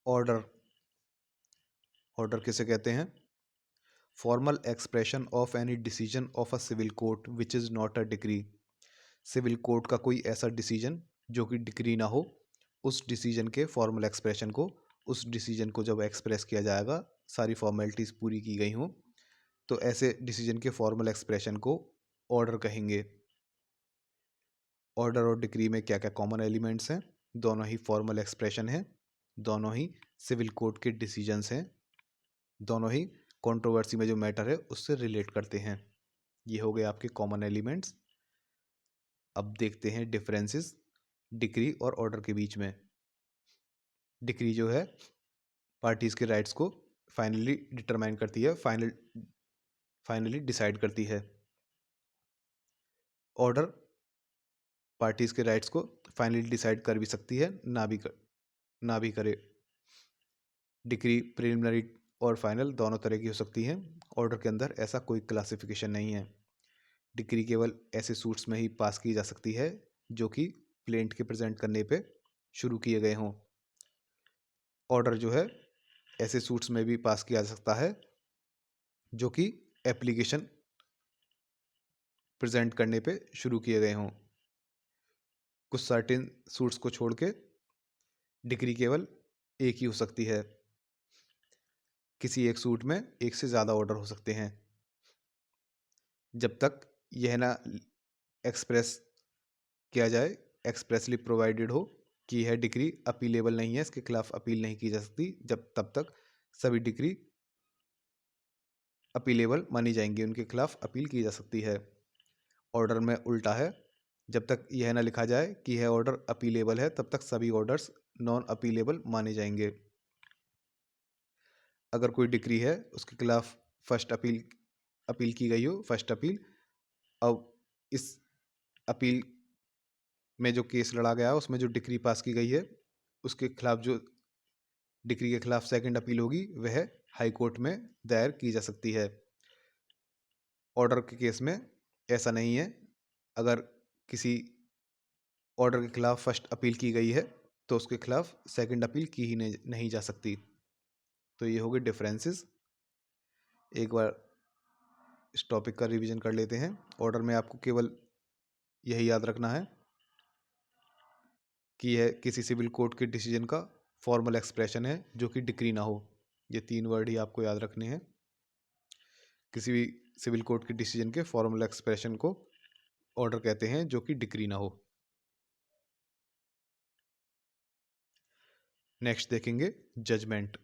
Order. Order किसे कहते हैं? Formal expression of any decision of a civil court which is not a decree. Civil court का कोई ऐसा डिसीजन जो कि डिक्री ना हो, उस डिसीजन के फॉर्मल एक्सप्रेशन को, उस डिसीजन को जब एक्सप्रेस किया जाएगा, सारी फॉर्मेलिटीज़ पूरी की गई हों, तो ऐसे डिसीजन के फॉर्मल एक्सप्रेशन को ऑर्डर कहेंगे। ऑर्डर और डिक्री में क्या क्या कॉमन एलिमेंट्स हैं? दोनों ही फॉर्मल एक्सप्रेशन हैं, दोनों ही सिविल कोर्ट के डिसीजंस हैं, दोनों ही कंट्रोवर्सी में जो मैटर है उससे रिलेट करते हैं। ये हो गए आपके कॉमन एलिमेंट्स। अब देखते हैं डिफरेंसेस डिक्री और ऑर्डर के बीच में। डिक्री जो है पार्टीज के राइट्स को फाइनली डिटरमाइन करती है, फाइनली डिसाइड करती है। ऑर्डर पार्टीज के राइट्स को फाइनली डिसाइड कर भी सकती है, ना भी करे। डिक्री प्रिलिमिनरी और फाइनल दोनों तरह की हो सकती है। ऑर्डर के अंदर ऐसा कोई क्लासिफिकेशन नहीं है। डिक्री केवल ऐसे सूट्स में ही पास की जा सकती है जो कि प्लेंट के प्रेजेंट करने पे शुरू किए गए हों। ऑर्डर जो है ऐसे सूट्स में भी पास किया जा सकता है जो कि एप्लीकेशन प्रेजेंट करने पे शुरू किए गए हों। कुछ सर्टेन सूट्स को छोड़ के डिक्री केवल एक ही हो सकती है। किसी एक सूट में एक से ज़्यादा ऑर्डर हो सकते हैं जब तक यह ना एक्सप्रेस किया जाए, एक्सप्रेसली प्रोवाइडेड हो कि यह डिक्री अपीलेबल नहीं है, इसके खिलाफ अपील नहीं की जा सकती, जब तब तक सभी डिक्री अपीलेबल मानी जाएंगी, उनके खिलाफ अपील की जा सकती है। ऑर्डर में उल्टा है, जब तक यह ना लिखा जाए कि यह ऑर्डर अपीलेबल है तब तक सभी ऑर्डर्स नॉन अपीलेबल माने जाएंगे। अगर कोई डिक्री है उसके खिलाफ फर्स्ट अपील की गई हो, फर्स्ट अपील, अब इस अपील में जो केस लड़ा गया है उसमें जो डिक्री पास की गई है उसके खिलाफ जो डिक्री के खिलाफ सेकंड अपील होगी वह हाई कोर्ट में दायर की जा सकती है। ऑर्डर के केस में ऐसा नहीं है। अगर किसी ऑर्डर के खिलाफ फर्स्ट अपील की गई है तो उसके खिलाफ सेकंड अपील की ही नहीं जा सकती। तो ये हो गए डिफरेंसेस। एक बार इस टॉपिक का रिवीजन कर लेते हैं। ऑर्डर में आपको केवल यही याद रखना है कि यह किसी सिविल कोर्ट के डिसीजन का फॉर्मल एक्सप्रेशन है जो कि डिक्री ना हो। ये 3 वर्ड ही आपको याद रखने हैं। किसी भी सिविल कोर्ट के डिसीजन के फॉर्मल एक्सप्रेशन को ऑर्डर कहते हैं जो कि डिक्री ना हो। नेक्स्ट देखेंगे जजमेंट।